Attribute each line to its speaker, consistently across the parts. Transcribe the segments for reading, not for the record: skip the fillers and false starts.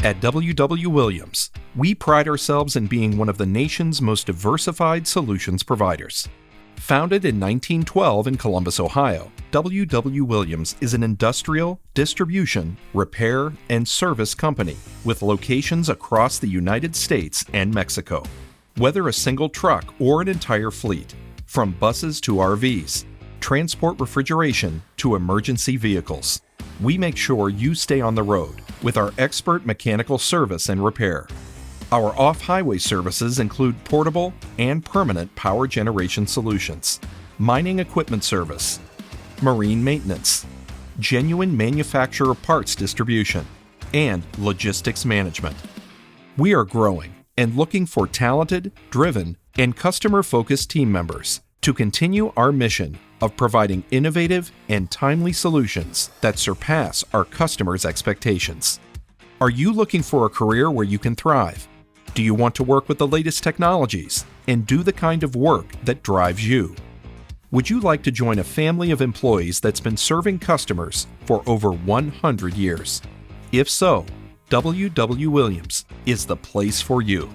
Speaker 1: At W.W.Williams, we pride ourselves in being one of the nation's most diversified solutions providers. Founded in 1912 in Columbus, Ohio, W.W.Williams is an industrial, distribution, repair, and service company with locations across the United States and Mexico. Whether a single truck or an entire fleet, from buses to RVs, transport refrigeration to emergency vehicles, we make sure you stay on the road with our expert mechanical service and repair. Our off-highway services include portable and permanent power generation solutions, mining equipment service, marine maintenance, genuine manufacturer parts distribution, and logistics management. We are growing and looking for talented, driven, and customer-focused team members to continue our mission of providing innovative and timely solutions that surpass our customers' expectations. Are you looking for a career where you can thrive? Do you want to work with the latest technologies and do the kind of work that drives you? Would you like to join a family of employees that's been serving customers for over 100 years? If so, W.W.Williams is the place for you.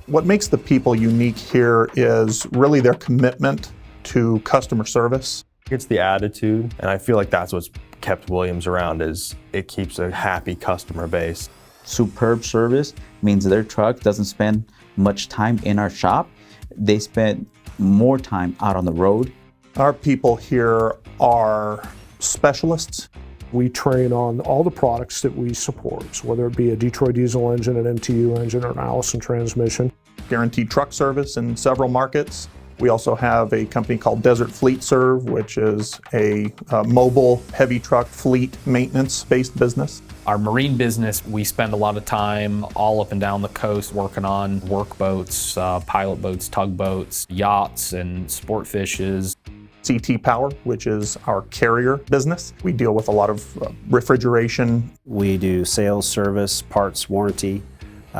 Speaker 2: What makes the people unique here is really their commitment to customer service.
Speaker 3: It's the attitude, and I feel like that's what's kept Williams around, is it keeps a happy customer base.
Speaker 4: Superb service means their truck doesn't spend much time in our shop. They spend more time out on the road.
Speaker 2: Our people here are specialists.
Speaker 5: We train on all the products that we support, so whether it be a Detroit diesel engine, an MTU engine, or an Allison transmission.
Speaker 2: Guaranteed truck service in several markets. We also have a company called Desert Fleet Serve, which is a mobile heavy truck fleet maintenance-based business.
Speaker 6: Our marine business, we spend a lot of time all up and down the coast working on work boats, pilot boats, tugboats, yachts, and sport fishes.
Speaker 2: CT Power, which is our carrier business. We deal with a lot of refrigeration.
Speaker 7: We do sales, service, parts, warranty.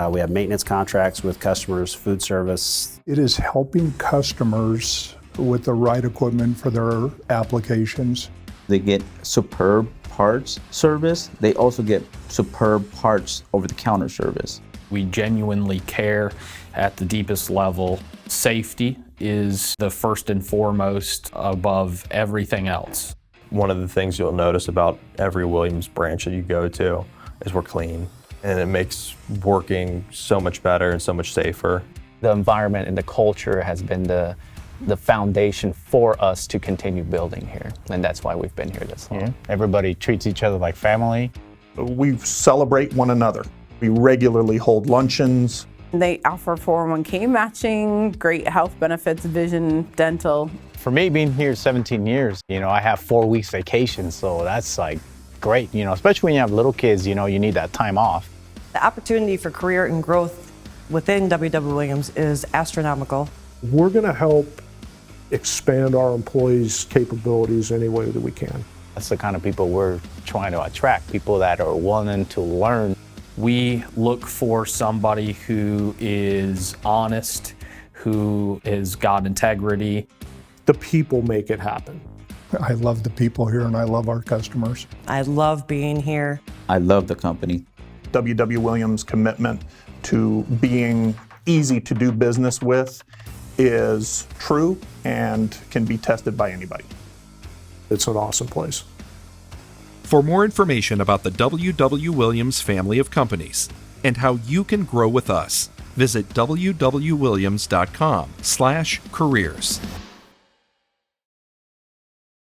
Speaker 7: We have maintenance contracts with customers, food service.
Speaker 8: It is helping customers with the right equipment for their applications.
Speaker 4: They get superb parts service. They also get superb parts over-the-counter service.
Speaker 6: We genuinely care at the deepest level. Safety is the first and foremost above everything else.
Speaker 3: One of the things you'll notice about every Williams branch that you go to is we're clean, and it makes working so much better and so much safer.
Speaker 9: The environment and the culture has been the foundation for us to continue building here, and that's why we've been here this long.
Speaker 10: Yeah. Everybody treats each other like family.
Speaker 2: We celebrate one another. We regularly hold luncheons.
Speaker 11: They offer 401k matching, great health benefits, vision, dental.
Speaker 10: For me, being here 17 years, I have 4 weeks vacation, so that's like great, especially when you have little kids, you need that time off.
Speaker 12: The opportunity for career and growth within W.W.Williams is astronomical.
Speaker 5: We're going to help expand our employees' capabilities any way that we can.
Speaker 10: That's the kind of people we're trying to attract, people that are willing to learn.
Speaker 6: We look for somebody who is honest, who has got integrity.
Speaker 5: The people make it happen.
Speaker 8: I love the people here and I love our customers.
Speaker 12: I love being here.
Speaker 4: I love the company.
Speaker 2: W.W.Williams' commitment to being easy to do business with is true and can be tested by anybody.
Speaker 5: It's an awesome place.
Speaker 1: For more information about the W.W.Williams family of companies and how you can grow with us, visit www.williams.com/careers.